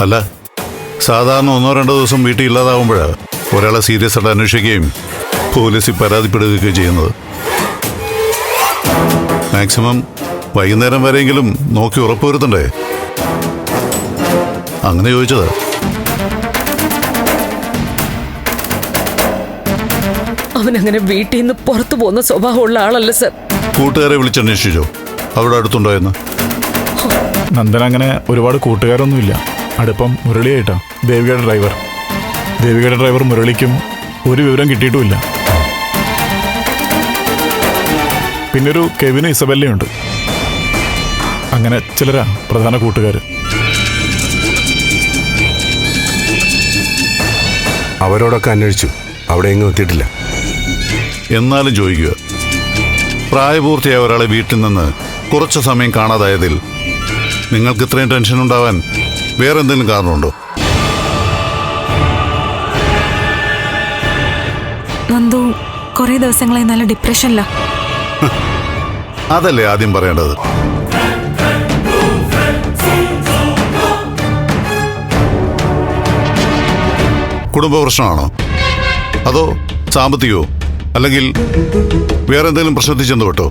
അല്ല, സാധാരണ 1-2 ദിവസം വീട്ടിൽ ഇല്ലാതാവുമ്പോഴാണ് ഒരാളെ സീരിയസ് ആയിട്ട് അന്വേഷിക്കുകയും പോലീസിൽ പരാതിപ്പെടുകയൊക്കെ ചെയ്യുന്നത്. മാക്സിമം വൈകുന്നേരം വരെയെങ്കിലും നോക്കി ഉറപ്പുവരുത്തണ്ടേ? അങ്ങനെ ചോദിച്ചതാ. അവനങ്ങനെ വീട്ടിൽ നിന്ന് പുറത്തു പോകുന്ന സ്വഭാവമുള്ള ആളല്ല സർ. കൂട്ടുകാരെ വിളിച്ചന്വേഷിച്ചോ അവിടെ അടുത്തുണ്ടോയെന്ന്? നന്ദന അങ്ങനെ ഒരുപാട് കൂട്ടുകാരൊന്നുമില്ല. അടുപ്പം മുരളിയായിട്ടാ. ദേവികയുടെ ഡ്രൈവർ മുരളിക്കും ഒരു വിവരം കിട്ടിയിട്ടുമില്ല. പിന്നൊരു കെവിനും ഇസബെല്ലയുണ്ട്. അങ്ങനെ ചിലരാ പ്രധാന കൂട്ടുകാർ. അവരോടൊക്കെ അന്വേഷിച്ചു, അവിടെ എങ്ങും എത്തിയിട്ടില്ല. എന്നാലും ചോദിക്കുക, പ്രായപൂർത്തിയായ ഒരാളെ വീട്ടിൽ നിന്ന് കുറച്ച് സമയം കാണാതായതിൽ നിങ്ങൾക്ക് ഇത്രയും ടെൻഷൻ ഉണ്ടാവാൻ വേറെ എന്തെങ്കിലും കാരണമുണ്ടോ? നന്ദു കുറേ ദിവസങ്ങളായി നല്ല ഡിപ്രഷനിലാ. അതല്ലേ ആദ്യം പറയേണ്ടത്. കുടുംബ പ്രശ്നമാണോ, അതോ സാമ്പത്തികമോ, അല്ലെങ്കിൽ വേറെ എന്തെങ്കിലും പ്രശ്നത്തിൽ ചെന്ന് പെട്ടോ?